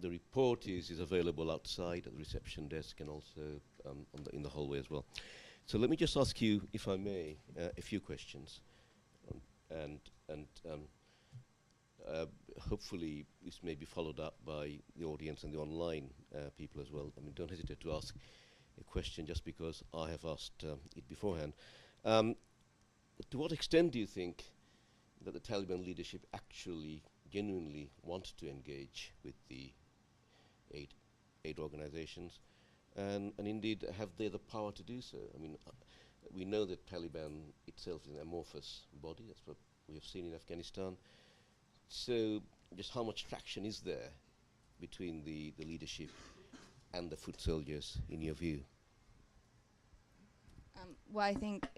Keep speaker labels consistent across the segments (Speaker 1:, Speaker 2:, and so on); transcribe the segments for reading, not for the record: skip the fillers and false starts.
Speaker 1: The report is available outside at the reception desk and also in the hallway as well. So let me just ask you, if I may, a few questions. And hopefully this may be followed up by the audience and the online people as well. I mean, don't hesitate to ask a question just because I have asked it beforehand. To what extent do you think that the Taliban leadership actually genuinely want to engage with the aid organizations, and indeed have they the power to do so? I mean, we know that Taliban itself is an amorphous body. That's what we have seen in Afghanistan. So just how much traction is there between the leadership and the foot soldiers, in your view?
Speaker 2: Well, I think,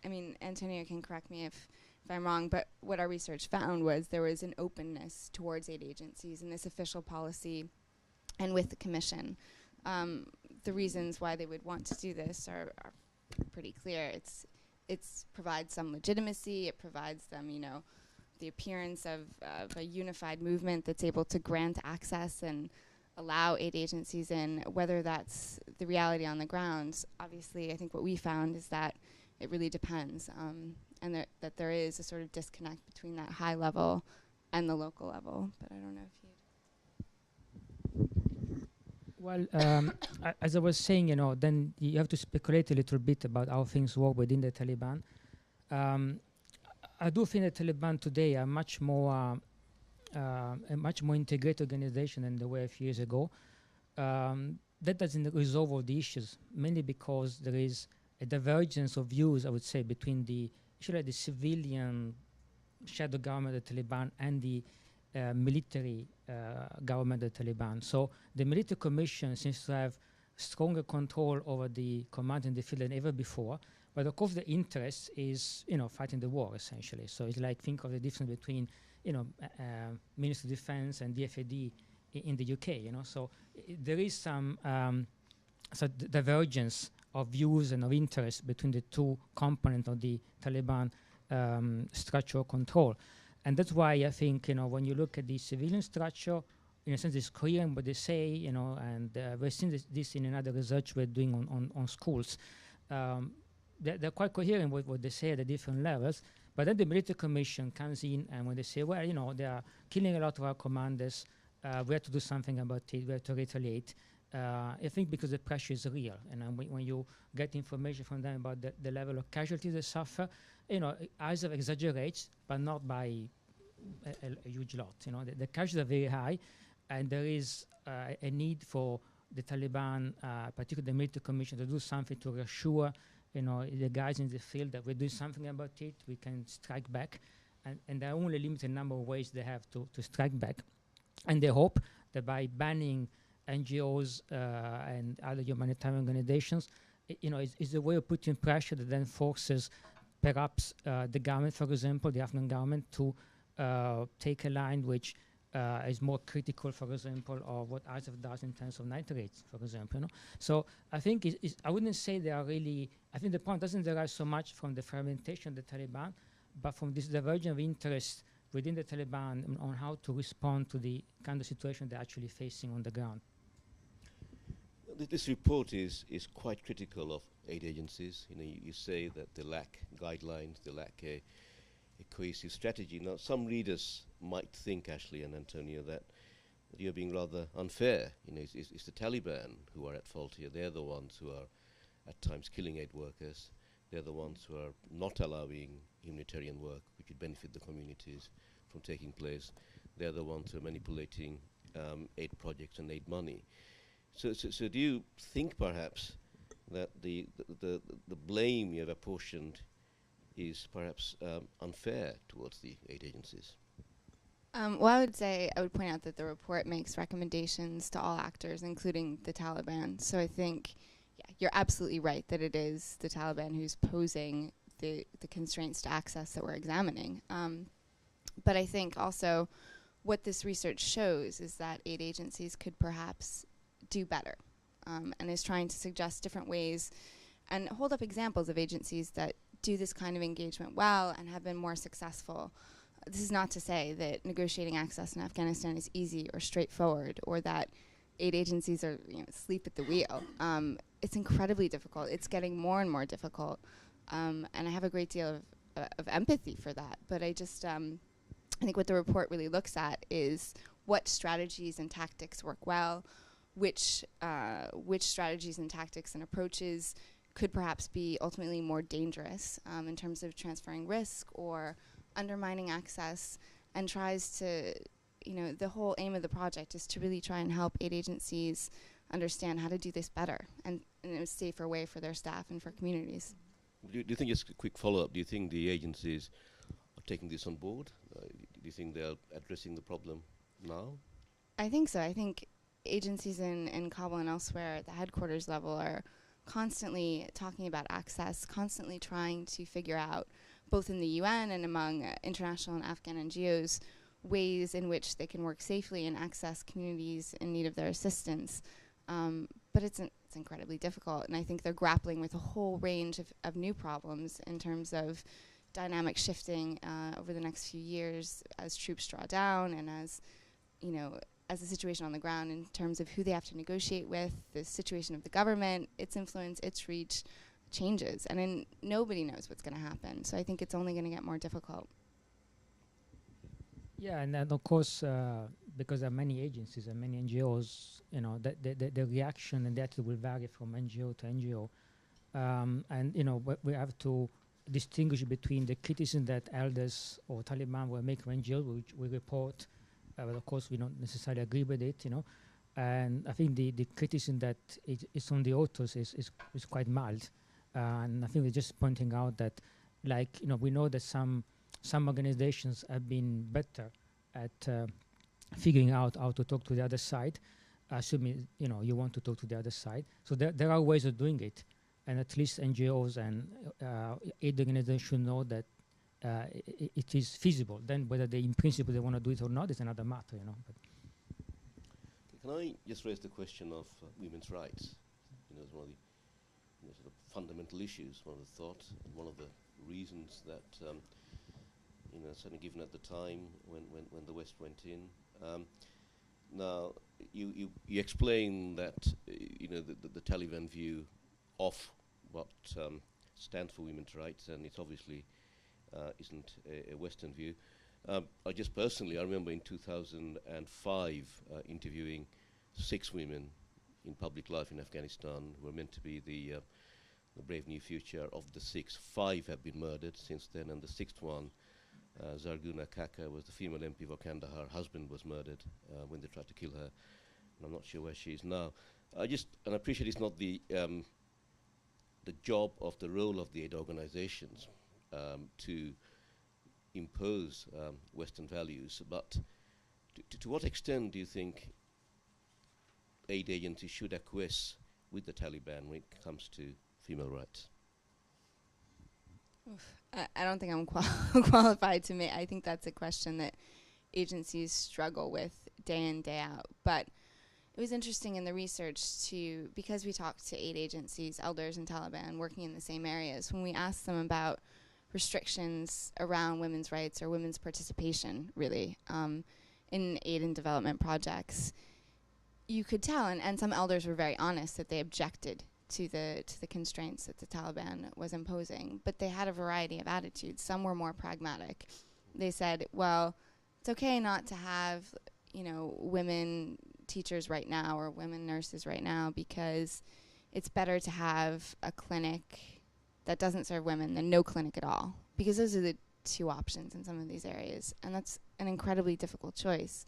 Speaker 2: I mean, Antonio can correct me if I'm wrong, but what our research found was there was an openness towards aid agencies in this official policy and with the Commission. The reasons why they would want to do this are pretty clear. It's provides some legitimacy. It provides them, you know, the appearance of a unified movement that's able to grant access and allow aid agencies in. Whether that's the reality on the ground, obviously, I think what we found is that it really depends, and that there is a sort of disconnect between that high level and the local level. But I don't know if you'd...
Speaker 3: Well, as I was saying, you know, then you have to speculate a little bit about how things work within the Taliban. I do think the Taliban today are much more a much more integrated organization than they were a few years ago. That doesn't resolve all the issues, mainly because there is a divergence of views, I would say, between the civilian shadow government of the Taliban and the military government of the Taliban. So the military commission seems to have stronger control over the command in the field than ever before. But of course, the interest is, you know, fighting the war essentially. So it's like, think of the difference between, you know, Ministry of Defense and DFAD in the UK. You know, so there is some divergence of views and of interest between the two components of the Taliban structural control. And that's why I think, you know, when you look at the civilian structure, in a sense, it's clear in what they say, you know, and we've seen this in another research we're doing on schools. They're quite coherent with what they say at the different levels, but then the military commission comes in, and when they say, well, you know, they are killing a lot of our commanders, we have to do something about it, we have to retaliate. I think because the pressure is real, and when you get information from them about the level of casualties they suffer, you know, it either exaggerates, but not by a huge lot. You know, the casualties are very high, and there is a need for the Taliban, particularly the military commission, to do something to reassure, you know, the guys in the field that we're doing something about it, we can strike back, and there are only a limited number of ways they have to strike back, and they hope that by banning NGOs and other humanitarian organizations, you know, is a way of putting pressure that then forces perhaps the government, for example, the Afghan government, to take a line which is more critical, for example, of what ISAF does in terms of nitrates, for example. You know? So I think I wouldn't say they are really, I think the point doesn't derive so much from the fragmentation of the Taliban, but from this divergence of interest within the Taliban on how to respond to the kind of situation they're actually facing on the ground.
Speaker 1: This report is quite critical of aid agencies. You know, you say that they lack guidelines, they lack a cohesive strategy. Now, some readers might think, Ashley and Antonio, that you're being rather unfair. You know, it's the Taliban who are at fault here. They're the ones who are at times killing aid workers. They're the ones who are not allowing humanitarian work, which would benefit the communities, from taking place. They're the ones who are manipulating aid projects and aid money. So do you think perhaps that the blame you have apportioned is perhaps unfair towards the aid agencies?
Speaker 2: Well, I would point out that the report makes recommendations to all actors, including the Taliban. So I think, yeah, you're absolutely right that it is the Taliban who's posing the constraints to access that we're examining. But I think also what this research shows is that aid agencies could perhaps do better, and is trying to suggest different ways and hold up examples of agencies that do this kind of engagement well and have been more successful. This is not to say that negotiating access in Afghanistan is easy or straightforward, or that aid agencies are asleep at the wheel. It's incredibly difficult. It's getting more and more difficult, and I have a great deal of empathy for that. But I just I think what the report really looks at is what strategies and tactics work well, which strategies and tactics and approaches could perhaps be ultimately more dangerous in terms of transferring risk or undermining access, and tries to, the whole aim of the project is to really try and help aid agencies understand how to do this better and in a safer way for their staff and for communities.
Speaker 1: Do you think, just a quick follow-up, do you think the agencies are taking this on board? Do you think they're addressing the problem now?
Speaker 2: I think so. I think agencies in Kabul and elsewhere at the headquarters level are constantly talking about access, constantly trying to figure out, both in the UN and among international and Afghan NGOs, ways in which they can work safely and access communities in need of their assistance. But it's incredibly difficult, and I think they're grappling with a whole range of new problems in terms of dynamic shifting over the next few years as troops draw down, and as the situation on the ground in terms of who they have to negotiate with, the situation of the government, its influence, its reach changes, and then nobody knows what's going to happen. So I think it's only going to get more difficult.
Speaker 3: Yeah, and then of course, because there are many agencies and many NGOs, the reaction and the attitude will vary from NGO to NGO. And we have to distinguish between the criticism that elders or Taliban will make of NGOs, which we report, but of course we don't necessarily agree with it, And I think the criticism that is on the authors is quite mild. And I think we're just pointing out that, we know that some organizations have been better at figuring out how to talk to the other side, assuming you want to talk to the other side. So there are ways of doing it, and at least NGOs and aid organizations should know that it is feasible. Then whether they, in principle, they want to do it or not is another matter, But
Speaker 1: can I just raise the question of women's rights? It's one of the sort of fundamental issues, one of the thoughts, and one of the reasons that certainly given at the time when the West went in. Now, you explain that the Taliban view of what stands for women's rights, and it obviously isn't a Western view. I just personally, I remember in 2005 interviewing 6 women in public life in Afghanistan who were meant to be the brave new future. Of the 6, 5 have been murdered since then, and the 6th one, Zarguna Kaka, was the female MP of Kandahar. Her husband was murdered when they tried to kill her, and I'm not sure where she is now. I appreciate it's not the job of the role of the aid organizations to impose Western values, but to what extent do you think aid agencies should acquiesce with the Taliban when it comes to female rights?
Speaker 2: I don't think I'm qualified to make. I think that's a question that agencies struggle with day in, day out. But it was interesting in the research because we talked to aid agencies, elders and Taliban working in the same areas, when we asked them about restrictions around women's rights or women's participation, really, in aid and development projects, you could tell, and some elders were very honest, that they objected to the constraints that the Taliban was imposing, but they had a variety of attitudes. Some were more pragmatic. They said, well, it's okay not to have, women teachers right now or women nurses right now, because it's better to have a clinic that doesn't serve women than no clinic at all, because those are the 2 options in some of these areas, and that's an incredibly difficult choice.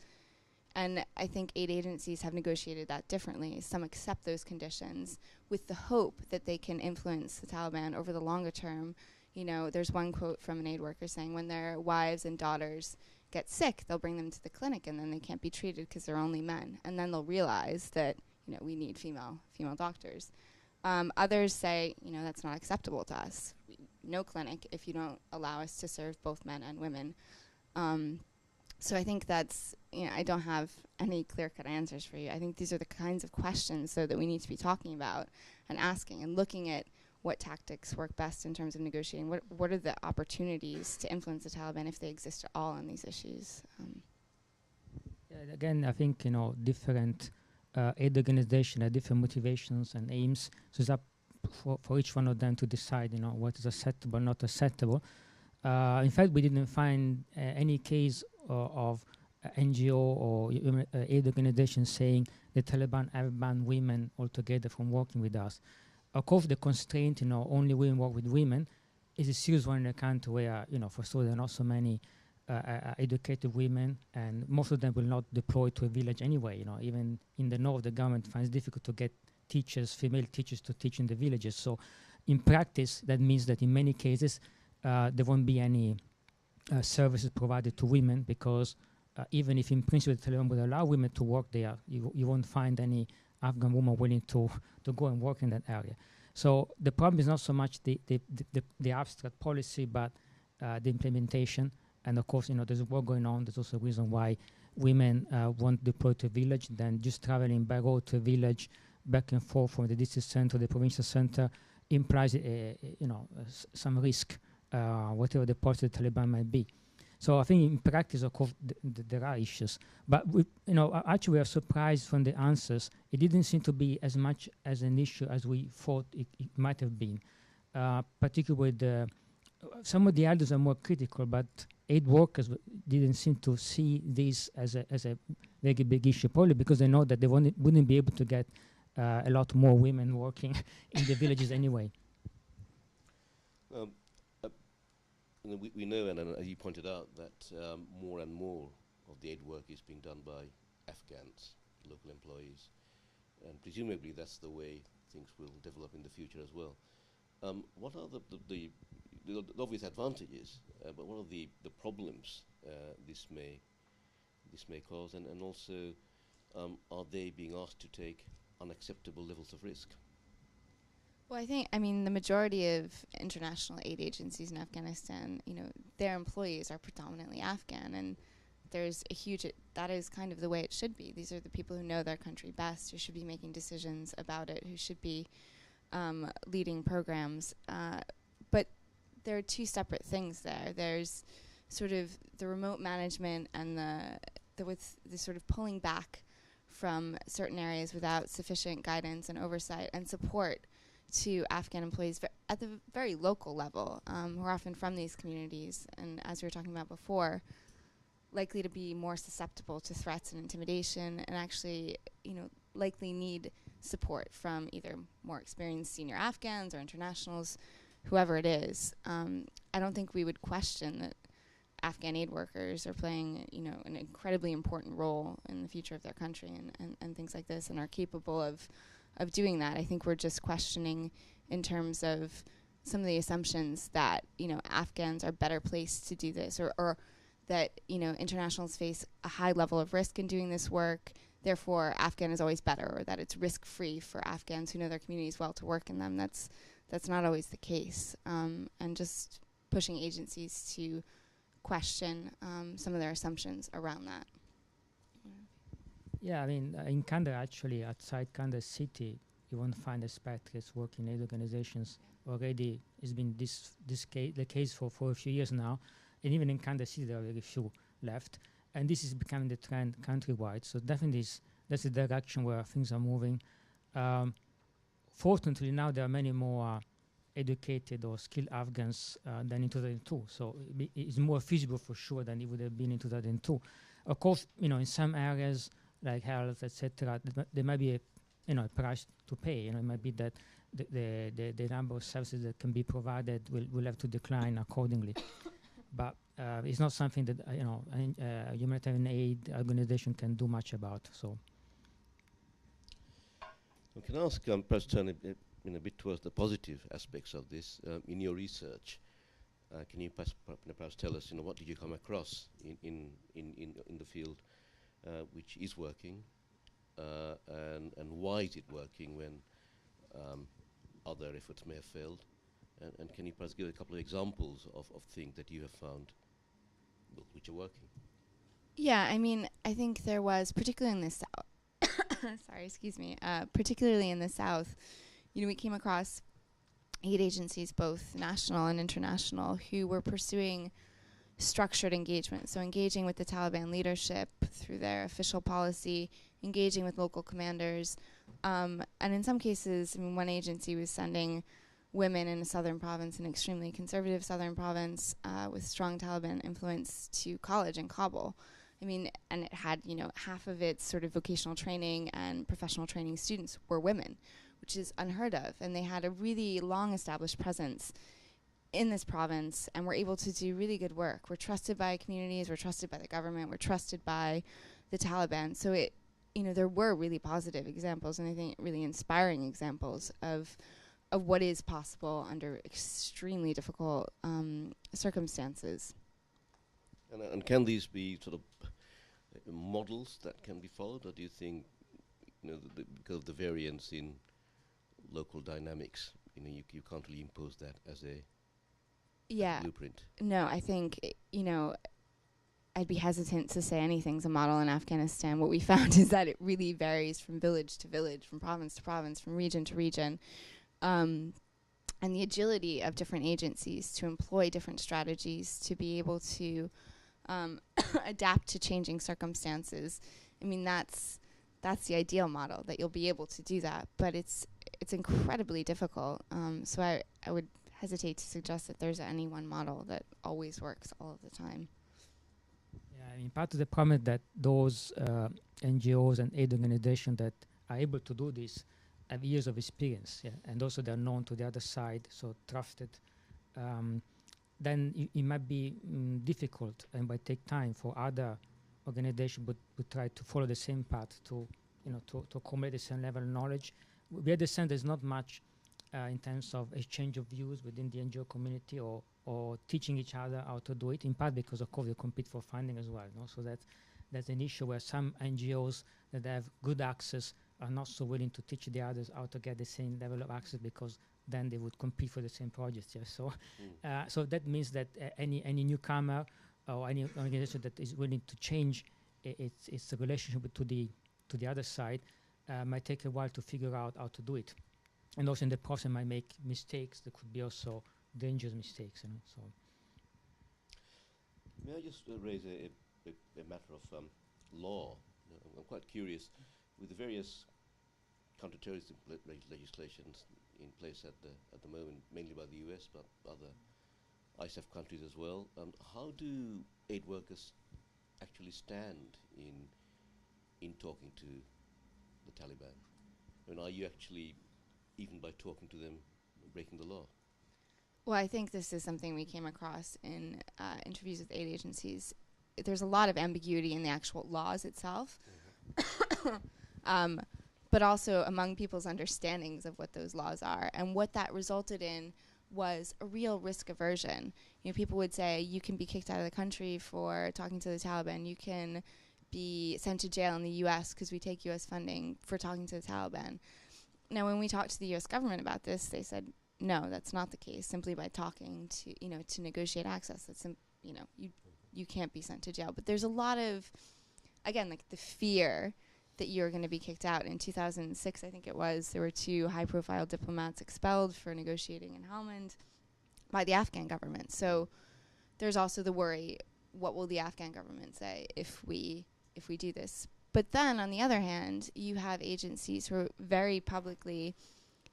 Speaker 2: And I think aid agencies have negotiated that differently. Some accept those conditions with the hope that they can influence the Taliban over the longer term. There's one quote from an aid worker saying when their wives and daughters get sick, they'll bring them to the clinic, and then they can't be treated because they're only men. And then they'll realize that, we need female doctors. Others say, that's not acceptable to us. No clinic if you don't allow us to serve both men and women. So I think that's, I don't have any clear-cut answers for you. I think these are the kinds of questions, though, that we need to be talking about and asking and looking at what tactics work best in terms of negotiating. What are the opportunities to influence the Taliban if they exist at all on these issues?
Speaker 3: Yeah, again, I think different aid organizations have different motivations and aims. So it's up for each one of them to decide, what is acceptable, not acceptable. In fact, we didn't find any case of NGO or aid organization saying the Taliban have banned women altogether from working with us. Of course, the constraint, only women work with women, is a serious one in a country where, for sure, there are not so many educated women, and most of them will not deploy to a village anyway. Even in the north, the government finds it difficult to get teachers, female teachers, to teach in the villages. So, in practice, that means that in many cases, there won't be any services provided to women, because even if in principle the Taliban would allow women to work there, you won't find any Afghan woman willing to go and work in that area. So the problem is not so much the abstract policy, but the implementation. And of course, there's work going on. There's also a reason why women won't deploy to a village. Then just traveling by road to a village, back and forth from the district center to the provincial center, implies some risk, whatever the policy of the Taliban might be. So I think in practice, of course, there are issues. But actually, we are surprised from the answers. It didn't seem to be as much as an issue as we thought it might have been. Particularly with some of the elders are more critical, but aid workers didn't seem to see this as a very big issue, probably because they know that they wouldn't be able to get a lot more women working in the villages anyway.
Speaker 1: We know, and as you pointed out, that more and more of the aid work is being done by Afghans, local employees, and presumably that's the way things will develop in the future as well. What are the obvious advantages, but what are the problems this may cause, and also are they being asked to take unacceptable levels of risk?
Speaker 2: Well, the majority of international aid agencies in Afghanistan, their employees are predominantly Afghan, and there's a huge, that is kind of the way it should be. These are the people who know their country best, who should be making decisions about it, who should be leading programs. But there are two separate things there. There's sort of the remote management and the sort of pulling back from certain areas without sufficient guidance and oversight and support to Afghan employees at the very local level, who are often from these communities, and as we were talking about before, likely to be more susceptible to threats and intimidation, and actually, likely need support from either more experienced senior Afghans or internationals, whoever it is. I don't think we would question that Afghan aid workers are playing, an incredibly important role in the future of their country and things like this, and are capable of doing that. I think we're just questioning in terms of some of the assumptions that, Afghans are better placed to do this, or that, internationals face a high level of risk in doing this work, therefore Afghan is always better, or that it's risk-free for Afghans who know their communities well to work in them. That's not always the case. And just pushing agencies to question some of their assumptions around that.
Speaker 3: Yeah, in Kandahar, actually, outside Kandahar city, you won't find expatriates working in aid organizations. Already, it's been the case for a few years now, and even in Kandahar city, there are very few left. And this is becoming the trend countrywide. So definitely, that's the direction where things are moving. Fortunately, now there are many more educated or skilled Afghans than in 2002. So it's more feasible for sure than it would have been in 2002. Of course, in some areas like health, etc., there might be a price to pay. It might be that the number of services that can be provided will have to decline accordingly. But it's not something that a humanitarian aid organization can do much about. So,
Speaker 1: I can ask, perhaps turn a bit towards the positive aspects of this. In your research, can you perhaps tell us, what did you come across in the field which is working, and why is it working when other efforts may have failed? And can you perhaps give a couple of examples of things that you have found which are working?
Speaker 2: Yeah, I think there was, particularly in the South, sorry, excuse me, particularly in the South, we came across aid agencies, both national and international, who were pursuing structured engagement. So engaging with the Taliban leadership through their official policy, engaging with local commanders. And in some cases, I mean, one agency was sending women in a southern province, an extremely conservative southern province with strong Taliban influence, to college in Kabul. I mean, and it had, you know, half of its sort of vocational training and professional training students were women, which is unheard of. And they had a really long established presence in this province and were able to do really good work. We're trusted by communities, we're trusted by the government, we're trusted by the Taliban. So it, you know, there were really positive examples, and I think really inspiring examples of what is possible under extremely difficult circumstances.
Speaker 1: And can these be sort of models that can be followed, or do you think, you know, because of the variance in local dynamics, you know, you can't really impose that as a blueprint?
Speaker 2: No, I think, you know, I'd be hesitant to say anything's a model in Afghanistan. What we found is that it really varies from village to village, from province to province, from region to region. And the agility of different agencies to employ different strategies to be able to adapt to changing circumstances. I mean, that's the ideal model, that you'll be able to do that. But it's incredibly difficult. So I would hesitate to suggest that there's any one model that always works all of the time.
Speaker 3: Yeah, I mean, part of the problem is that those NGOs and aid organizations that are able to do this have years of experience, and also they're known to the other side, so trusted. Then it might be difficult and might take time for other organizations would try to follow the same path to, you know, to accumulate the same level of knowledge. We understand there's not much in terms of exchange of views within the NGO community or teaching each other how to do it, in part because of course they compete for funding as well. No? So that's an issue where some NGOs that have good access are not so willing to teach the others how to get the same level of access, because then they would compete for the same projects. Yeah? So, so that means that any newcomer or any organization that is willing to change its relationship to the other side might take a while to figure out how to do it, and also in the process might make mistakes. There could be also dangerous mistakes. You know, so.
Speaker 1: May I just raise a matter of law? I'm quite curious. With the various counterterrorism legislations in place at the moment, mainly by the US, but other ISAF countries as well, how do aid workers actually stand in talking to the Taliban? I mean, are you actually, even by talking to them, breaking the law?
Speaker 2: Well, I think this is something we came across in interviews with aid agencies. There's a lot of ambiguity in the actual laws itself. But also among people's understandings of what those laws are. And what that resulted in was a real risk aversion. You know, people would say, you can be kicked out of the country for talking to the Taliban. You can be sent to jail in the US because we take US funding for talking to the Taliban. Now, when we talked to the US government about this, they said, no, that's not the case. Simply by talking to, you know, to negotiate access, that's, you know, you can't be sent to jail. But there's a lot of, again, like the fear that you're going to be kicked out. In 2006, I think it was, there were 2 high-profile diplomats expelled for negotiating in Helmand by the Afghan government. So there's also the worry, what will the Afghan government say if we do this? But then, on the other hand, you have agencies who very publicly,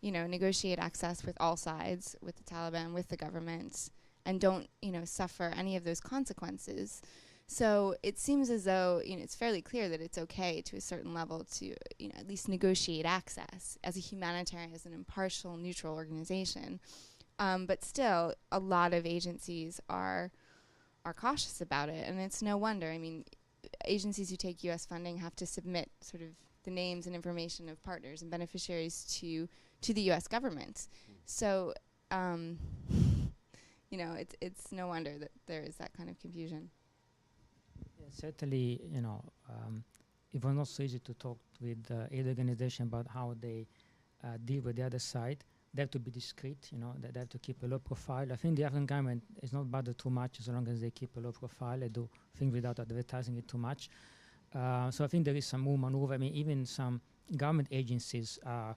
Speaker 2: you know, negotiate access with all sides, with the Taliban, with the government, and don't, you know, suffer any of those consequences. So it seems as though, you know, it's fairly clear that it's okay to a certain level to, you know, at least negotiate access as a humanitarian, as an impartial, neutral organization. But still, a lot of agencies are cautious about it, and it's no wonder. I mean, agencies who take U.S. funding have to submit sort of the names and information of partners and beneficiaries to the U.S. government. So, you know, it's no wonder that there is that kind of confusion.
Speaker 3: Certainly, you know, it was not so easy to talk with aid organization about how they deal with the other side. They have to be discreet, you know, they have to keep a low profile. I think the Afghan government is not bothered too much as long as they keep a low profile. They do things without advertising it too much. So I think there is some room maneuver. I mean, even some government agencies are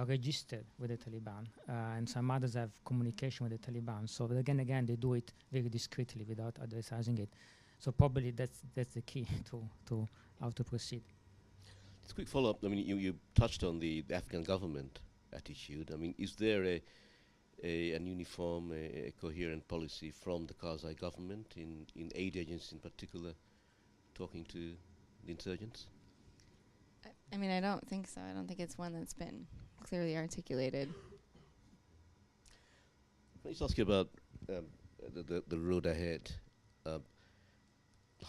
Speaker 3: registered with the Taliban, and some others have communication with the Taliban. So but again, they do it very discreetly without advertising it. So probably that's the key to how to proceed.
Speaker 1: Just a quick follow-up. I mean, you touched on the Afghan government attitude. I mean, is there an uniform, a coherent policy from the Karzai government in aid agencies in particular, talking to the insurgents?
Speaker 2: I mean, I don't think so. I don't think it's one that's been clearly articulated.
Speaker 1: Let me just ask you about the road ahead.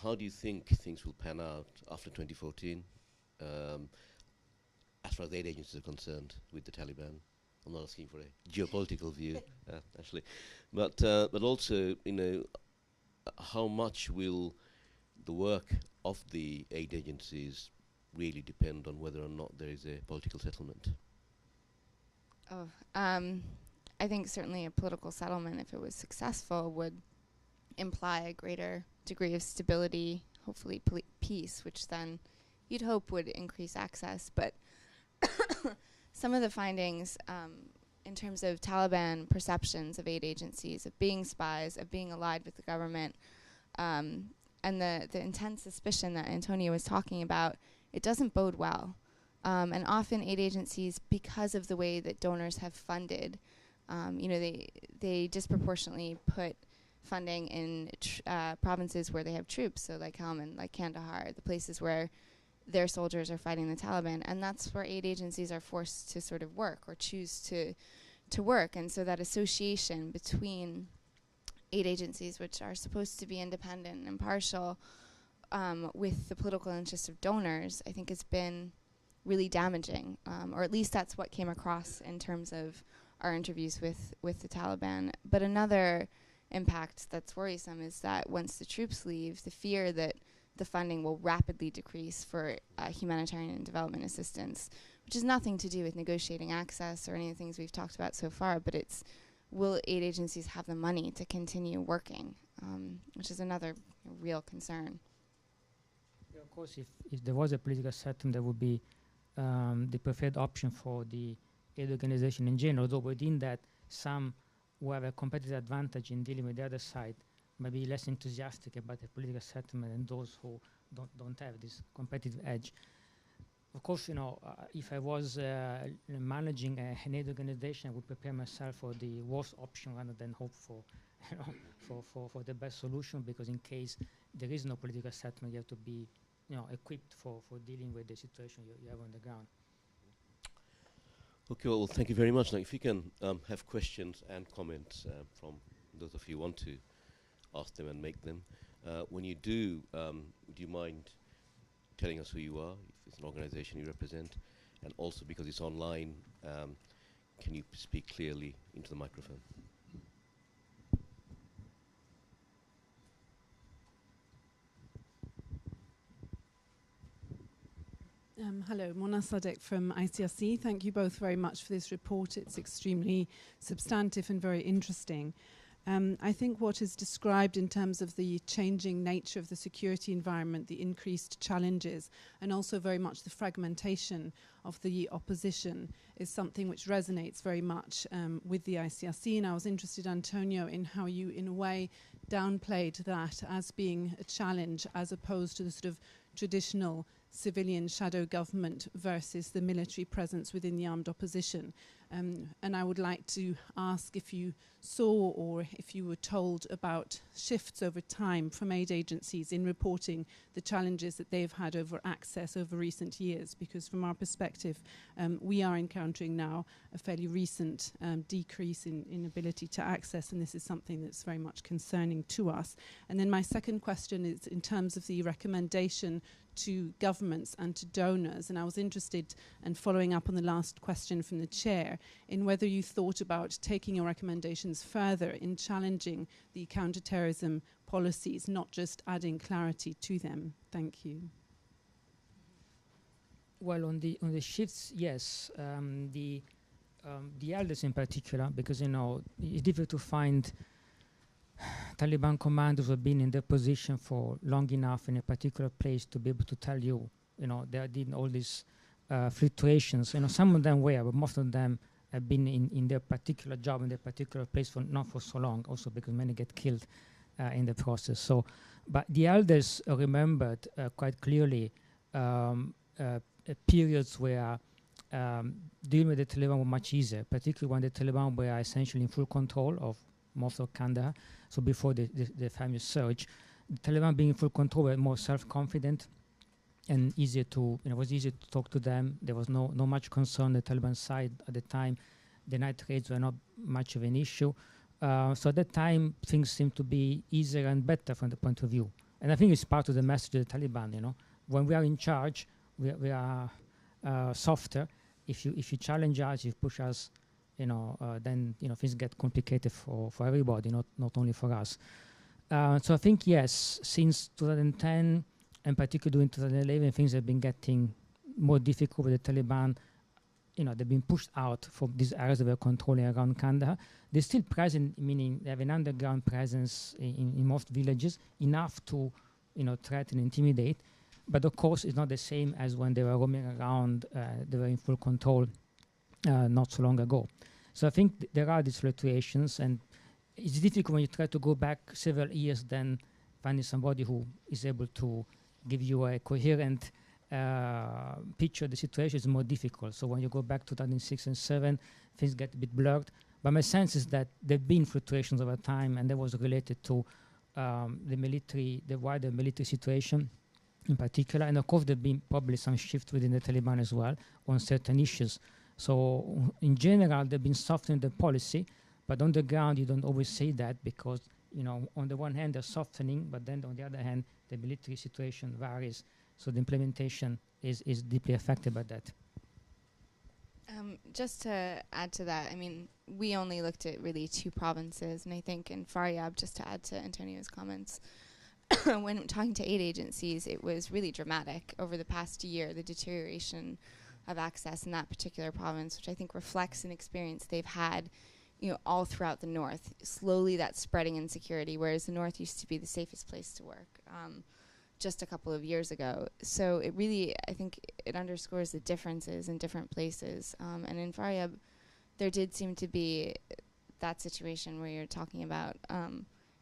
Speaker 1: How do you think things will pan out after 2014, as far as aid agencies are concerned with the Taliban? I'm not asking for a geopolitical view, actually, but also, you know, how much will the work of the aid agencies really depend on whether or not there is a political settlement?
Speaker 2: I think certainly a political settlement, if it was successful, would imply a greater degree of stability, hopefully peace, which then you'd hope would increase access. But some of the findings in terms of Taliban perceptions of aid agencies, of being spies, of being allied with the government, and the intense suspicion that Antonio was talking about, it doesn't bode well. And often aid agencies, because of the way that donors have funded, they disproportionately put funding in provinces where they have troops, so like Helmand, like Kandahar, the places where their soldiers are fighting the Taliban, and that's where aid agencies are forced to sort of work or choose to work. And so that association between aid agencies, which are supposed to be independent and impartial, with the political interests of donors, I think has been really damaging, or at least that's what came across in terms of our interviews with the Taliban. But another impact that's worrisome is that once the troops leave, the fear that the funding will rapidly decrease for humanitarian and development assistance, which has nothing to do with negotiating access or any of the things we've talked about so far, but it's will aid agencies have the money to continue working, which is another real concern.
Speaker 3: Yeah, of course, if there was a political settlement, that would be the preferred option for the aid organization in general, although within that, some who have a competitive advantage in dealing with the other side might be less enthusiastic about a political settlement than those who don't have this competitive edge. Of course, if I was managing an aid organization, I would prepare myself for the worst option rather than hope for, for the best solution, because in case there is no political settlement, you have to be, equipped for dealing with the situation you have on the ground.
Speaker 1: Okay, well, thank you very much. Now, if you can have questions and comments from those of you who want to ask them and make them. When you do you mind telling us who you are, if it's an organization you represent, and also because it's online, can you speak clearly into the microphone?
Speaker 4: Hello, Mona Sadek from ICRC. Thank you both very much for this report. It's extremely substantive and very interesting. I think what is described in terms of the changing nature of the security environment, the increased challenges, and also very much the fragmentation of the opposition is something which resonates very much with the ICRC. And I was interested, Antonio, in how you, in a way, downplayed that as being a challenge as opposed to the sort of traditional civilian shadow government versus the military presence within the armed opposition. And I would like to ask if you saw or if you were told about shifts over time from aid agencies in reporting the challenges that they've had over access over recent years, because from our perspective, we are encountering now a fairly recent decrease in ability to access, and this is something that's very much concerning to us. And then my second question is in terms of the recommendation to governments and to donors, and I was interested, and following up on the last question from the chair, in whether you thought about taking your recommendations further in challenging the counterterrorism policies, not just adding clarity to them. Thank you.
Speaker 3: Well, on the shifts, yes, the elders in particular, because it's difficult to find Taliban commanders who have been in their position for long enough in a particular place to be able to tell you, they did all this fluctuations. Some of them were, but most of them have been in their particular job, in their particular place for not for so long, also because many get killed in the process. So, but the elders remembered quite clearly periods where dealing with the Taliban were much easier, particularly when the Taliban were essentially in full control of most of Kandahar. So before the famous surge, the Taliban being in full control were more self-confident and easier to, it was easier to talk to them. There was no much concern on the Taliban side at the time. The night raids were not much of an issue. So at that time, things seemed to be easier and better from the point of view. And I think it's part of the message of the Taliban, When we are in charge, we are softer. If you challenge us, if you push us, then things get complicated for everybody, not only for us. So I think yes, since 2010, and particularly in 2011, things have been getting more difficult with the Taliban. They've been pushed out from these areas that were controlling around Kandahar. They're still present, meaning they have an underground presence in most villages, enough to, threaten and intimidate. But of course, it's not the same as when they were roaming around, they were in full control not so long ago. So I think there are these fluctuations, and it's difficult when you try to go back several years, then finding somebody who is able to give you a coherent picture of the situation is more difficult. So when you go back to 2006 and 2007, things get a bit blurred. But my sense is that there have been fluctuations over time, and that was related to the wider military situation in particular. And of course, there have been probably some shift within the Taliban as well on certain issues. So in general, they've been softening the policy, but on the ground, you don't always say that because, on the one hand, they're softening, but then on the other hand, the military situation varies. So the implementation is deeply affected by that.
Speaker 2: Just to add to that, we only looked at really 2 provinces, and I think in Faryab, just to add to Antonio's comments, when talking to aid agencies, it was really dramatic over the past year, the deterioration of access in that particular province, which I think reflects an experience they've had all throughout the north. Slowly that's spreading insecurity, whereas the north used to be the safest place to work just a couple of years ago. So it really, I think it underscores the differences in different places. And in Faryab, there did seem to be that situation where you're talking about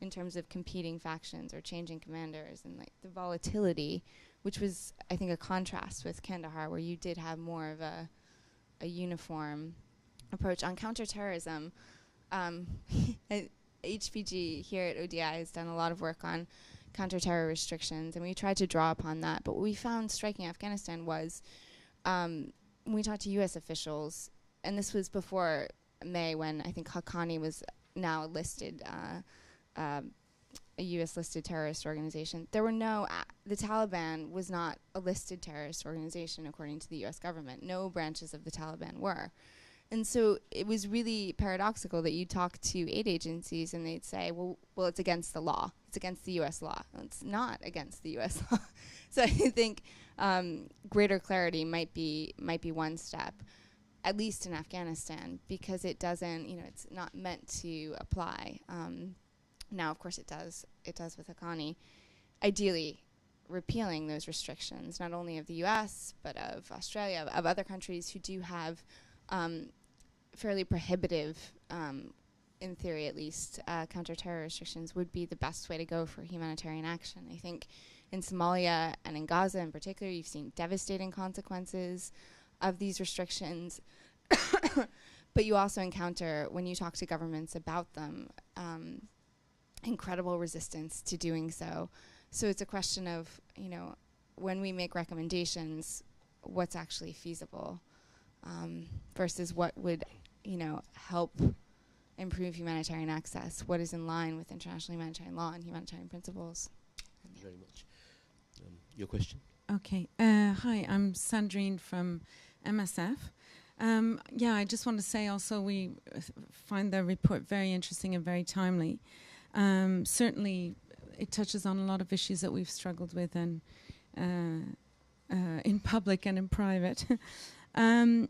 Speaker 2: in terms of competing factions or changing commanders and the volatility, which was, I think, a contrast with Kandahar, where you did have more of a uniform approach. On counterterrorism, HPG here at ODI has done a lot of work on counterterror restrictions, and we tried to draw upon that. But what we found striking in Afghanistan was when we talked to U.S. officials, and this was before May, when I think Haqqani was now listed, a U.S.-listed terrorist organization. There were the Taliban was not a listed terrorist organization according to the U.S. government. No branches of the Taliban were. And so it was really paradoxical that you talk to aid agencies and they'd say, well, it's against the law. It's against the U.S. law. Well, it's not against the U.S. law. So I think greater clarity might be one step, at least in Afghanistan, because it doesn't, it's not meant to apply. Now, of course, it does. It does with Haqqani. Ideally, repealing those restrictions, not only of the U.S., but of Australia, of other countries who do have fairly prohibitive, in theory at least, counter-terror restrictions would be the best way to go for humanitarian action. I think in Somalia and in Gaza in particular, you've seen devastating consequences of these restrictions. But you also encounter, when you talk to governments about them, incredible resistance to doing so. So it's a question of, when we make recommendations, what's actually feasible versus what would, help improve humanitarian access, what is in line with international humanitarian law and humanitarian principles.
Speaker 1: Thank you very much. Your question?
Speaker 4: Okay. Hi, I'm Sandrine from MSF. I just want to say also we find the report very interesting and very timely. Certainly, it touches on a lot of issues that we've struggled with and in public and in private. And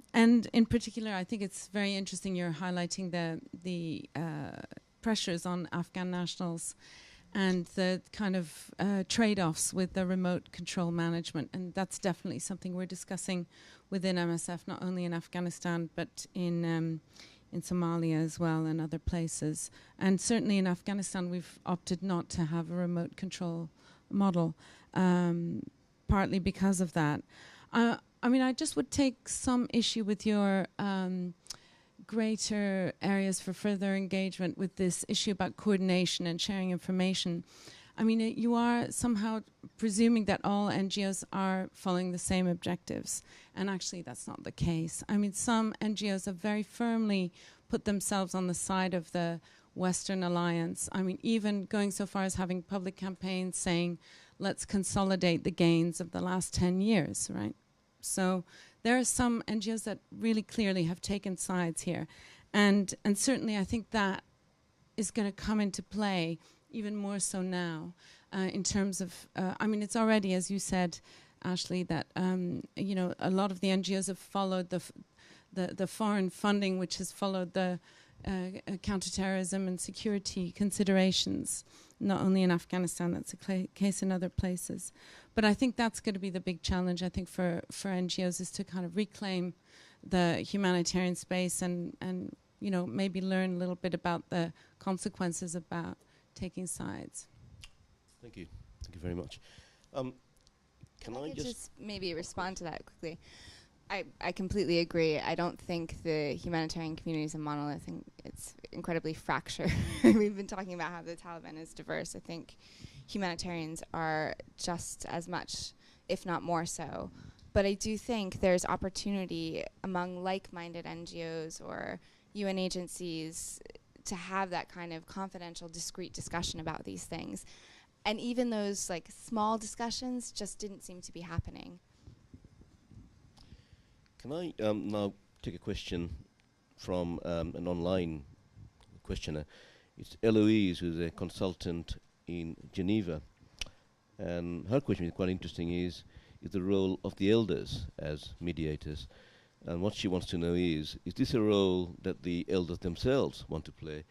Speaker 4: in particular, I think it's very interesting you're highlighting the pressures on Afghan nationals and the kind of trade-offs with the remote control management. And that's definitely something we're discussing within MSF, not only in Afghanistan, but in Somalia as well and other places. And certainly in Afghanistan, we've opted not to have a remote control model, partly because of that. I mean, I just would take some issue with your greater areas for further engagement with this issue about coordination and sharing information. I mean, you are somehow presuming that all NGOs are following the same objectives, and actually that's not the case. I mean, some NGOs have very firmly put themselves on the side of the Western alliance. I mean, even going so far as having public campaigns saying, let's consolidate the gains of the last 10 years, right? So there are some NGOs that really clearly have taken sides here. And certainly I think that is going to come into play even more so now in terms of, I mean, it's already, as you said, Ashley, that, you know, a lot of the NGOs have followed the foreign funding, which has followed the counterterrorism and security considerations, not only in Afghanistan, that's a case in other places. But I think that's going to be the big challenge, I think, for NGOs, is to kind of reclaim the humanitarian space and you know, maybe learn a little bit about the consequences about taking sides.
Speaker 1: Thank you. Thank you very much. Can I
Speaker 2: just maybe respond to that quickly? I completely agree. I don't think the humanitarian community is a monolith. I think it's incredibly fractured. We've been talking about how the Taliban is diverse. I think humanitarians are just as much, if not more so. But I do think there's opportunity among like-minded NGOs or UN agencies to have that kind of confidential, discreet discussion about these things. And even those like small discussions just didn't seem to be happening.
Speaker 1: Can I now take a question from an online questioner? It's Eloise, who's a consultant in Geneva. And her question is quite interesting, is the role of the elders as mediators. And what she wants to know is this a role that the elders themselves want to play,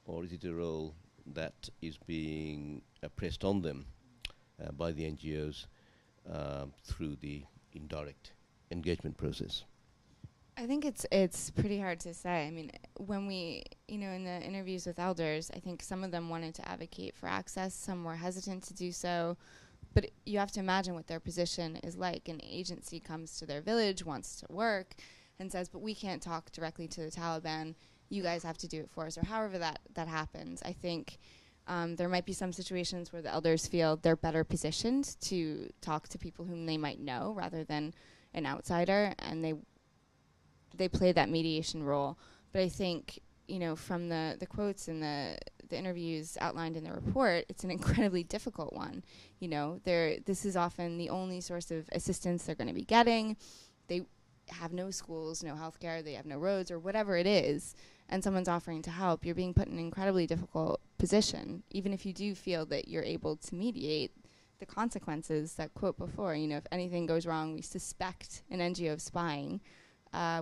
Speaker 1: or is it a role that is being pressed on them by the NGOs through the indirect engagement process?
Speaker 2: I think it's pretty hard to say. I mean, when we, you know, in the interviews with elders, I think some of them wanted to advocate for access, some were hesitant to do so. But you have to imagine what their position is like. An agency comes to their village, wants to work, and says, but we can't talk directly to the Taliban. You guys have to do it for us, or however that happens. I think there might be some situations where the elders feel they're better positioned to talk to people whom they might know rather than an outsider, and they play that mediation role. But I think, you know, from the quotes and the interviews outlined in the report, it's an incredibly difficult one. You know, this is often the only source of assistance they're going to be getting. They have no schools, no healthcare, they have no roads, or whatever it is, and someone's offering to help. You're being put in an incredibly difficult position. Even if you do feel that you're able to mediate, the consequences, that quote before, you know, if anything goes wrong, we suspect an NGO of spying,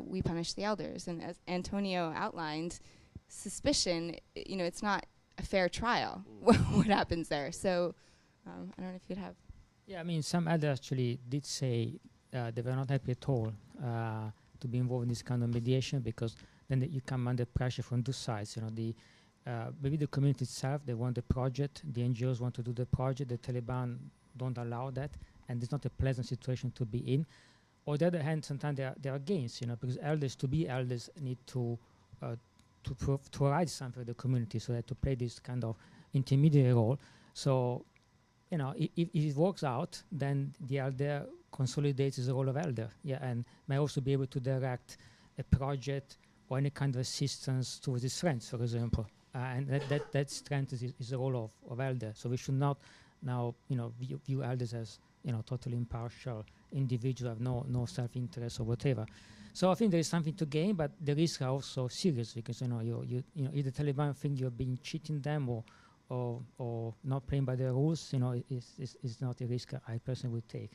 Speaker 2: we punish the elders. And as Antonio outlined, suspicion, you know, it's not a fair trial, what happens there. So I don't know if you'd have...
Speaker 3: Yeah, I mean, some elders actually did say they were not happy at all to be involved in this kind of mediation, because then you come under pressure from two sides. You know, maybe the community itself, they want the project, the NGOs want to do the project, the Taliban don't allow that, and it's not a pleasant situation to be in. On the other hand, sometimes there are gains, you know, because elders, to be elders, need to provide something for the community, so that to play this kind of intermediary role. So, you know, if it works out, then the elder consolidates the role of elder, yeah, and may also be able to direct a project or any kind of assistance towards his friends, for example. And that strength is the role of elder. So we should not now, you know, view elders as, you know, totally impartial individual, have no self-interest or whatever. So I think there is something to gain, but the risks are also serious, because, you know, you know, if the Taliban think you're being cheating them or not playing by the rules, you know, it's not a risk I personally would take.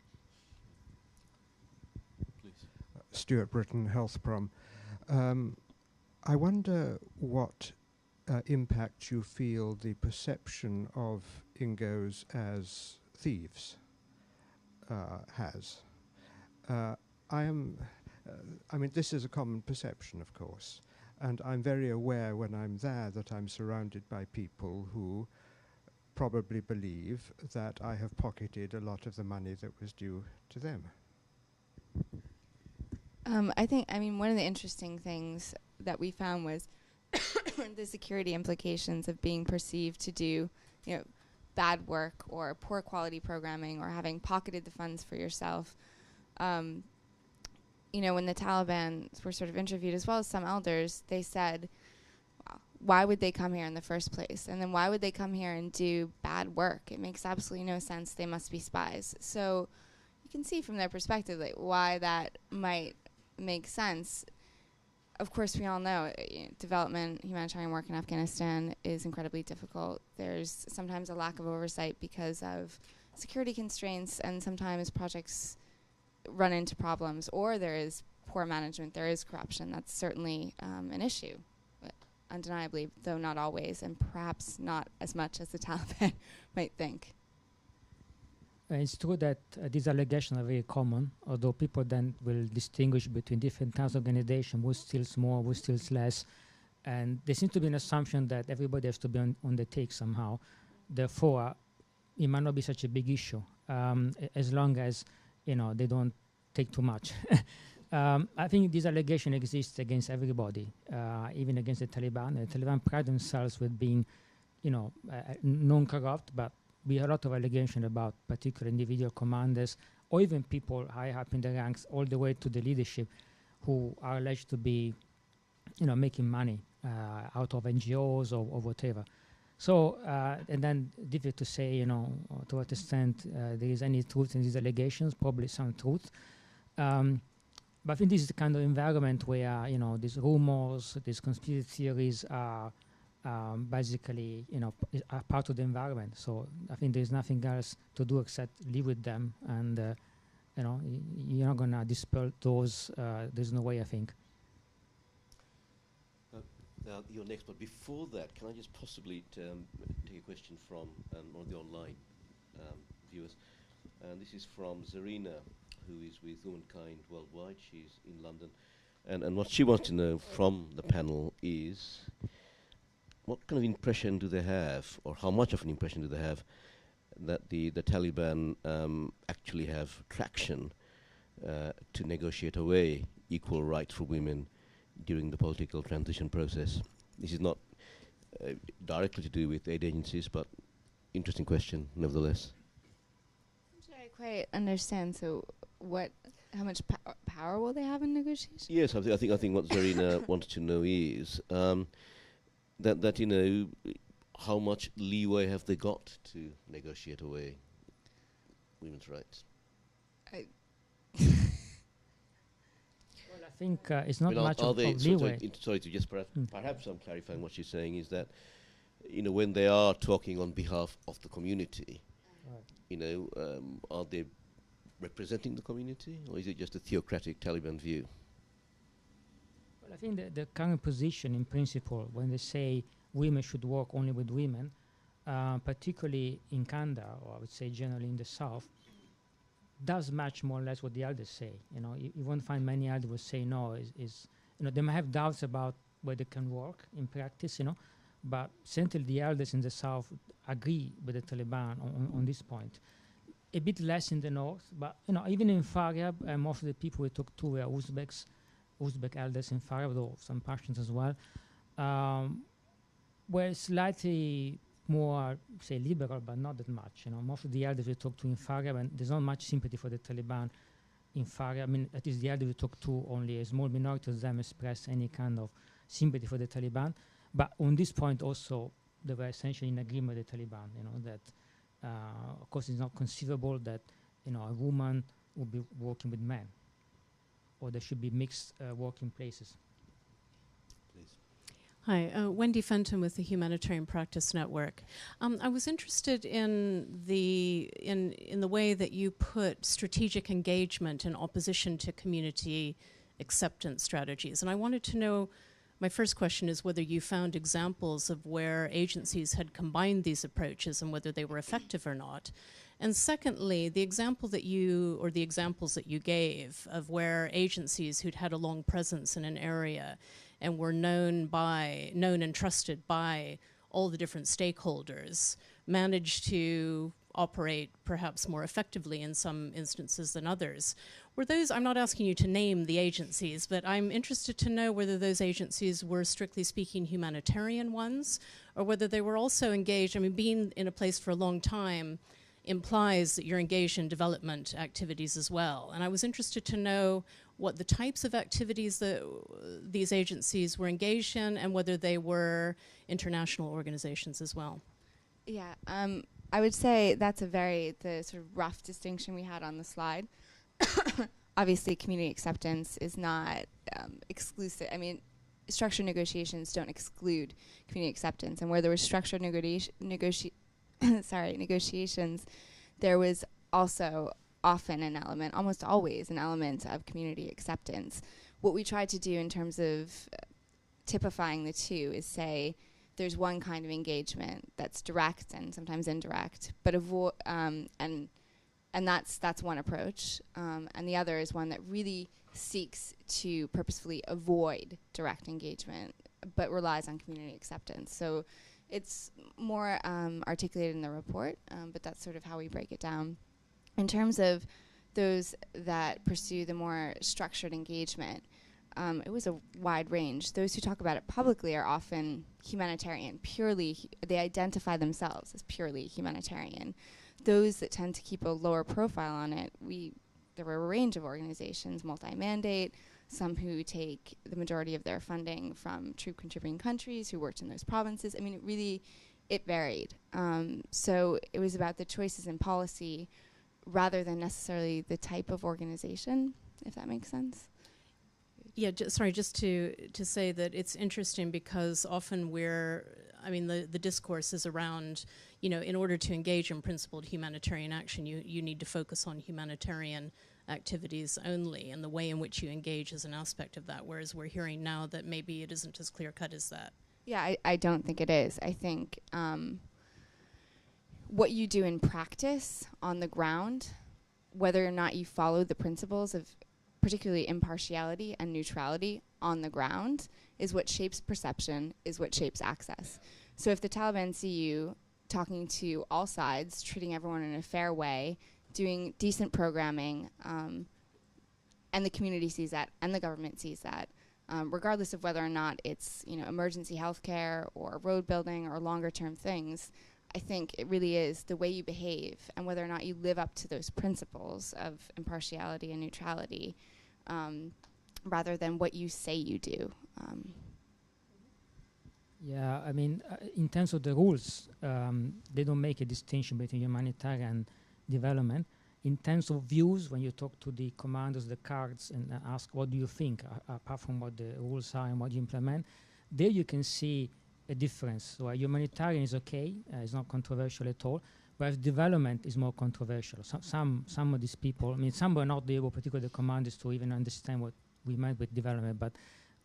Speaker 1: Please.
Speaker 5: Stuart Britton, Healthprom. I wonder what impact you feel the perception of Ingos as thieves has. I mean, this is a common perception, of course, and I'm very aware when I'm there that I'm surrounded by people who probably believe that I have pocketed a lot of the money that was due to them.
Speaker 2: I mean, one of the interesting things that we found was the security implications of being perceived to do, bad work or poor quality programming or having pocketed the funds for yourself. When the Taliban were sort of interviewed, as well as some elders, they said, why would they come here in the first place? And then why would they come here and do bad work? It makes absolutely no sense. They must be spies. So you can see from their perspective why that might make sense. Of course, we all know development, humanitarian work in Afghanistan is incredibly difficult. There's sometimes a lack of oversight because of security constraints, and sometimes projects run into problems, or there is poor management, there is corruption. That's certainly an issue, but undeniably, though not always, and perhaps not as much as the Taliban might think.
Speaker 3: It's true that these allegations are very common, although people then will distinguish between different types of organizations, who steals more, who steals less, and there seems to be an assumption that everybody has to be on the take somehow. Therefore, it might not be such a big issue, as long as they don't take too much. I think this allegation exists against everybody, even against the Taliban. The Taliban pride themselves with being, non-corrupt, but we have a lot of allegations about particular individual commanders or even people high up in the ranks all the way to the leadership who are alleged to be, making money out of NGOs or whatever. So, and then difficult to say, to what extent there is any truth in these allegations, probably some truth. But I think this is the kind of environment where, these rumors, these conspiracy theories are basically, are part of the environment. So I think there's nothing else to do except live with them. And, you're not going to dispel those. There's no way, I think.
Speaker 1: Your next, but before that, can I just possibly take a question from one of the online viewers? And this is from Zarina, who is with Womankind Worldwide. She's in London. And what she wants to know from the panel is, what kind of impression do they have, or how much of an impression do they have, that the Taliban actually have traction to negotiate away equal rights for women during the political transition process? This is not directly to do with aid agencies, but interesting question nevertheless.
Speaker 2: I'm sorry, I quite understand. So, how much power will they have in negotiations?
Speaker 1: Yes, I think what Zarina wants to know is that how much leeway have they got to negotiate away women's rights?
Speaker 3: Well, I think it's not much of leeway.
Speaker 1: Sorry to just perhaps I'm clarifying what she's saying is that, when they are talking on behalf of the community, are they representing the community, or is it just a theocratic Taliban view?
Speaker 3: Well, I think the current position, in principle, when they say women should work only with women, particularly in Kandahar, or I would say generally in the south, does match more or less what the elders say. You won't find many elders will say no. They might have doubts about whether it can work in practice, but certainly the elders in the south agree with the Taliban on this point. A bit less in the north, but even in Faryab, most of the people we talked to were Uzbek elders in Faryab, though some Pashtuns as well, were slightly more, say, liberal, but not that much. Most of the elders we talked to in Faryab, and there's not much sympathy for the Taliban in Faryab. I mean, that is the elders we talked to, only a small minority of them expressed any kind of sympathy for the Taliban. But on this point also, they were essentially in agreement with the Taliban, that of course it's not conceivable that, a woman would be working with men, or there should be mixed working places.
Speaker 6: Hi, Wendy Fenton with the Humanitarian Practice Network. I was interested in the way that you put strategic engagement in opposition to community acceptance strategies, and I wanted to know my first question is whether you found examples of where agencies had combined these approaches and whether they were effective or not. And secondly, the example that you, or the examples that you gave of where agencies who'd had a long presence in an area and were known and trusted by all the different stakeholders managed to operate perhaps more effectively in some instances than others. Were those, I'm not asking you to name the agencies, but I'm interested to know whether those agencies were strictly speaking humanitarian ones, or whether they were also engaged. I mean, being in a place for a long time implies that you're engaged in development activities as well. And I was interested to know what the types of activities that these agencies were engaged in and whether they were international organizations as well.
Speaker 2: Yeah, I would say that's the sort of rough distinction we had on the slide. Obviously, community acceptance is not exclusive. I mean, structured negotiations don't exclude community acceptance. And where there was structured negotiations, there was also often an element, almost always an element of community acceptance. What we tried to do in terms of typifying the two is say there's one kind of engagement that's direct and sometimes indirect, but and that's one approach, and the other is one that really seeks to purposefully avoid direct engagement, but relies on community acceptance. So it's more articulated in the report, but that's sort of how we break it down. In terms of those that pursue the more structured engagement, it was a wide range. Those who talk about it publicly are often humanitarian, they identify themselves as purely humanitarian. Those that tend to keep a lower profile on it, there were a range of organizations, multi-mandate, some who take the majority of their funding from troop contributing countries who worked in those provinces. I mean, it varied. So it was about the choices in policy rather than necessarily the type of organization, if that makes sense.
Speaker 6: Yeah, just to say that it's interesting because often the discourse is around, in order to engage in principled humanitarian action, you need to focus on humanitarian activities only, and the way in which you engage is an aspect of that, whereas we're hearing now that maybe it isn't as clear-cut as that.
Speaker 2: Yeah, I don't think it is. I think what you do in practice on the ground, whether or not you follow the principles of particularly impartiality and neutrality on the ground, is what shapes perception, is what shapes access. So if the Taliban see you talking to all sides, treating everyone in a fair way, doing decent programming, and the community sees that, and the government sees that, regardless of whether or not it's emergency healthcare or road building or longer term things, I think it really is the way you behave and whether or not you live up to those principles of impartiality and neutrality, rather than what you say you do.
Speaker 3: Yeah, I mean, in terms of the rules, they don't make a distinction between humanitarian and development. In terms of views, when you talk to the commanders, the cards, and ask what do you think, apart from what the rules are and what you implement, there you can see a difference. So humanitarian is okay, it's not controversial at all, whereas development is more controversial. Some of these people, I mean, some were not able, particularly the commanders, to even understand what we meant with development, but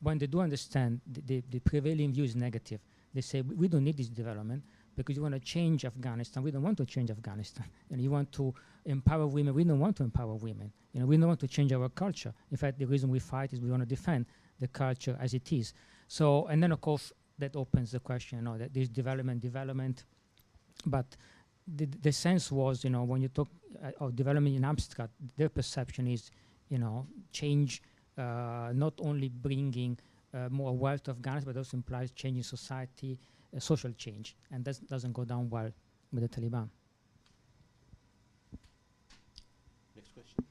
Speaker 3: when they do understand, the prevailing view is negative. They say, we don't need this development because you want to change Afghanistan. We don't want to change Afghanistan. And you want to empower women. We don't want to empower women. We don't want to change our culture. In fact, the reason we fight is we want to defend the culture as it is. So, and then of course, that opens the question, that there's development, but the sense was, when you talk of development in abstract, their perception is, change, not only bringing more wealth to Afghanistan, but also implies changing society, social change, and that doesn't go down well with the Taliban.
Speaker 1: Next question.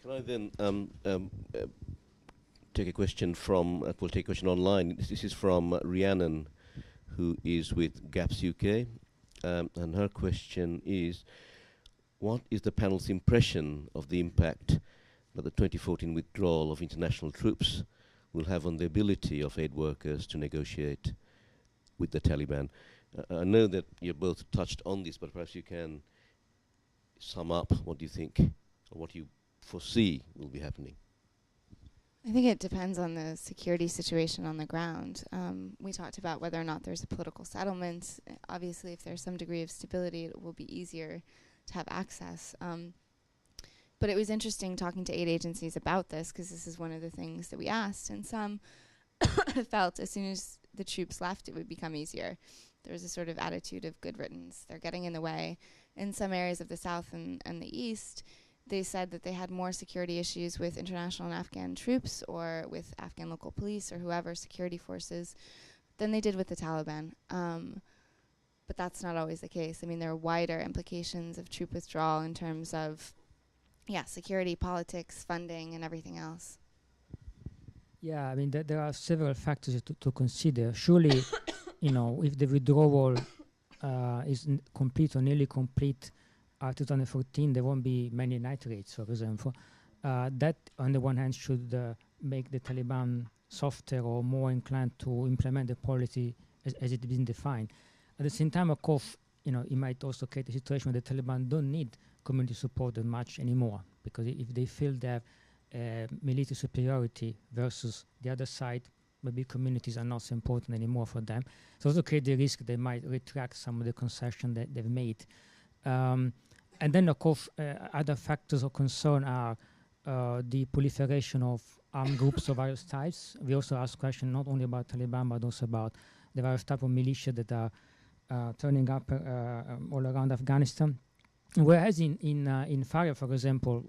Speaker 1: Can I then take a question from, we'll take a question online. This is from Rhiannon, who is with GAPS UK, and her question is, what is the panel's impression of the impact that the 2014 withdrawal of international troops will have on the ability of aid workers to negotiate with the Taliban? I know that you both touched on this, but perhaps you can sum up what do you think, or what you foresee will be happening.
Speaker 2: I think it depends on the security situation on the ground. We talked about whether or not there's a political settlement. Obviously, if there's some degree of stability, it will be easier to have access. But it was interesting talking to aid agencies about this, because this is one of the things that we asked, and some felt as soon as the troops left, it would become easier. There was a sort of attitude of good riddance. They're getting in the way. In some areas of the south and the east, they said that they had more security issues with international and Afghan troops or with Afghan local police or whoever, security forces, than they did with the Taliban. But that's not always the case. I mean, there are wider implications of troop withdrawal in terms of, security, politics, funding, and everything else.
Speaker 3: Yeah, I mean, there are several factors to consider. Surely, if the withdrawal is complete or nearly complete 2014, there won't be many nitrates, for example. That, on the one hand, should make the Taliban softer or more inclined to implement the policy as it has been defined. At the same time, of course, it might also create a situation where the Taliban don't need community support that much anymore, because if they feel they have military superiority versus the other side, maybe communities are not so important anymore for them. So also create the risk they might retract some of the concessions that they've made. And then, of course, other factors of concern are the proliferation of armed groups of various types. We also ask questions not only about Taliban, but also about the various types of militia that are turning up all around Afghanistan. Whereas in Faria, for example,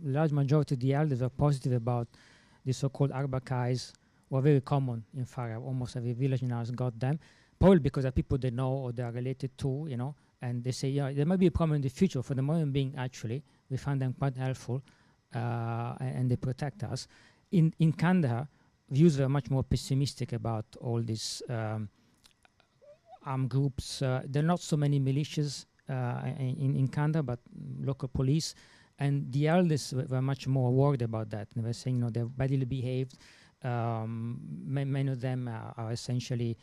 Speaker 3: large majority of the elders are positive about the so-called Arbakais, were very common in Faria. Almost every village now has got them, probably because they're people they know or they are related to, and they say, there might be a problem in the future. For the moment being, actually, we find them quite helpful, and they protect us. In Kandahar, views were much more pessimistic about all these armed groups. There are not so many militias in Kandahar, but local police. And the elders were much more worried about that. They were saying, they're badly behaved. Many of them are essentially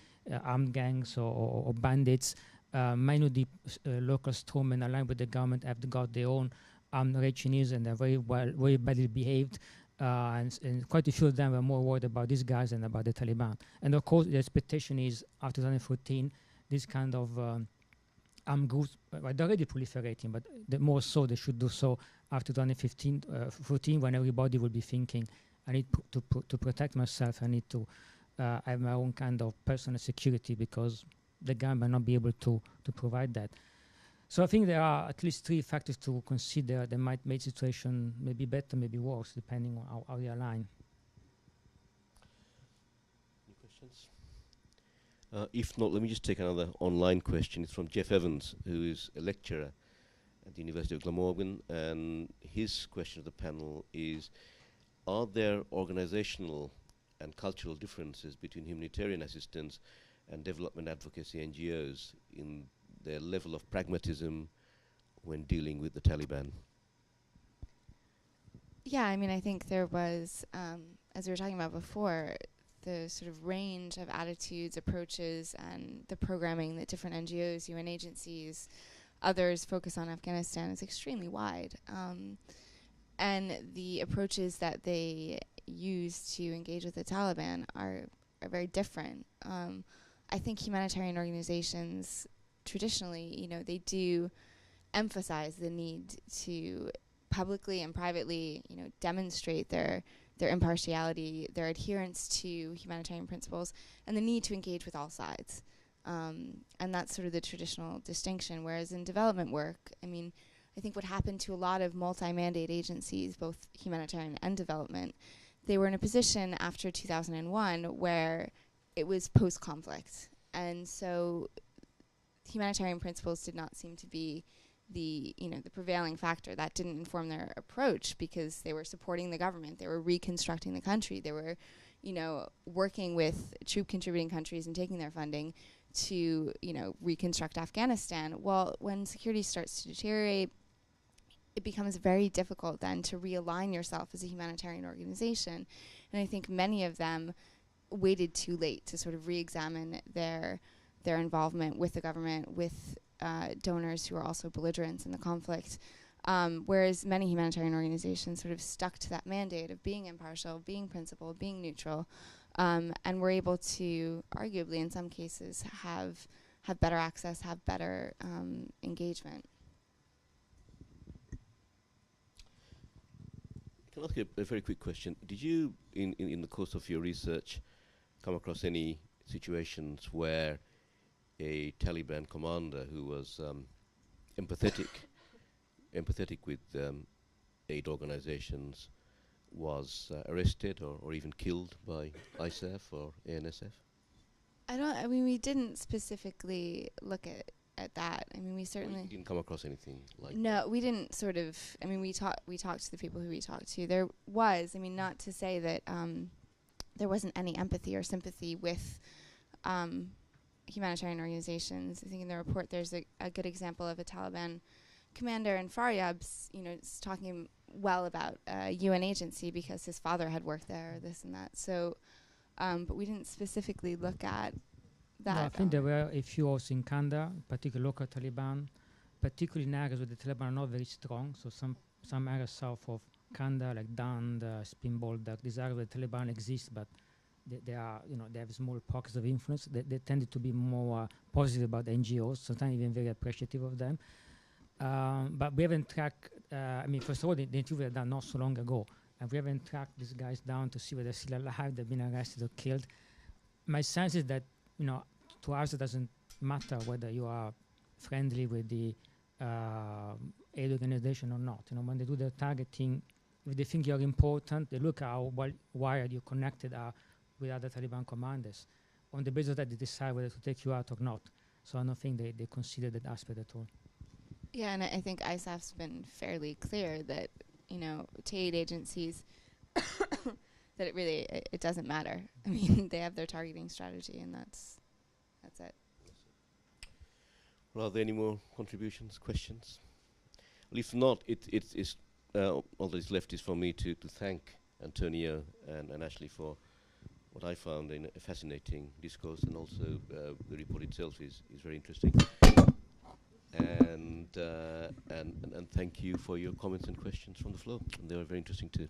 Speaker 3: armed gangs or bandits. Many of the local strongmen aligned with the government have got their own armed regiments, and they're very badly behaved. And quite a few of them were more worried about these guys than about the Taliban. And of course, the expectation is after 2014, this kind of armed groups, they're already proliferating, but the more so they should do so after 2014, when everybody will be thinking, I need to protect myself, I need to have my own kind of personal security, because the government might not be able to provide that. So I think there are at least three factors to consider that might make the situation maybe better, maybe worse, depending on how they align.
Speaker 1: Any questions? If not, let me just take another online question. It's from Jeff Evans, who is a lecturer at the University of Glamorgan, and his question to the panel is, are there organizational and cultural differences between humanitarian assistance and development advocacy NGOs in their level of pragmatism when dealing with the Taliban?
Speaker 2: Yeah, I mean, I think there was, as we were talking about before, the sort of range of attitudes, approaches, and the programming that different NGOs, UN agencies, others focus on Afghanistan is extremely wide. And the approaches that they use to engage with the Taliban are very different. I think humanitarian organizations traditionally, they do emphasize the need to publicly and privately, demonstrate their impartiality, their adherence to humanitarian principles, and the need to engage with all sides. And that's sort of the traditional distinction. Whereas in development work, I think what happened to a lot of multi-mandate agencies, both humanitarian and development, they were in a position after 2001 where it was post-conflict. And so humanitarian principles did not seem to be the prevailing factor. That didn't inform their approach, because they were supporting the government, they were reconstructing the country, they were, working with troop contributing countries and taking their funding to, reconstruct Afghanistan. Well, when security starts to deteriorate, it becomes very difficult then to realign yourself as a humanitarian organization. And I think many of them waited too late to sort of re-examine their their involvement with the government, with donors who are also belligerents in the conflict. Whereas many humanitarian organizations sort of stuck to that mandate of being impartial, being principled, being neutral, and were able to, arguably in some cases, have better access, have better engagement.
Speaker 1: Can I ask you a very quick question? Did you, in the course of your research, come across any situations where a Taliban commander who was empathetic with aid organizations was arrested or even killed by ISAF or ANSF?
Speaker 2: I mean, we didn't specifically look at that. I mean, we certainly...
Speaker 1: You didn't come across anything like
Speaker 2: No, we didn't sort of... I mean, we talked to the people who we talked to. There was, I mean, not to say that there wasn't any empathy or sympathy with humanitarian organizations. I think in the report there's a good example of a Taliban commander in Faryab's, talking well about a UN agency because his father had worked there, or this and that. So, but we didn't specifically look at that.
Speaker 3: No, I think there were a few also in Kandahar, particularly local Taliban, particularly in areas where the Taliban are not very strong. So some areas south of Kandahar, like Dand, Spin Boldak, these areas where the Taliban exist, but they are, they have small pockets of influence. They tended to be more positive about NGOs, sometimes even very appreciative of them. But we haven't tracked, first of all, the interview was done not so long ago, and we haven't tracked these guys down to see whether they're still alive, they've been arrested or killed. My sense is that, to us it doesn't matter whether you are friendly with the aid organization or not. When they do their targeting, if they think you're important, they look at how wired you connected are with other Taliban commanders. On the basis of that, they decide whether to take you out or not. So I don't think they consider that aspect at all.
Speaker 2: Yeah, and I think ISAF's been fairly clear that, to aid agencies, that it doesn't matter. I mean, they have their targeting strategy, and that's it.
Speaker 1: Well, are there any more contributions, questions? Well, if not, all that is left is for me to thank Antonio and Ashley for what I found in a fascinating discourse, and also the report itself is very interesting. And thank you for your comments and questions from the floor. They were very interesting too.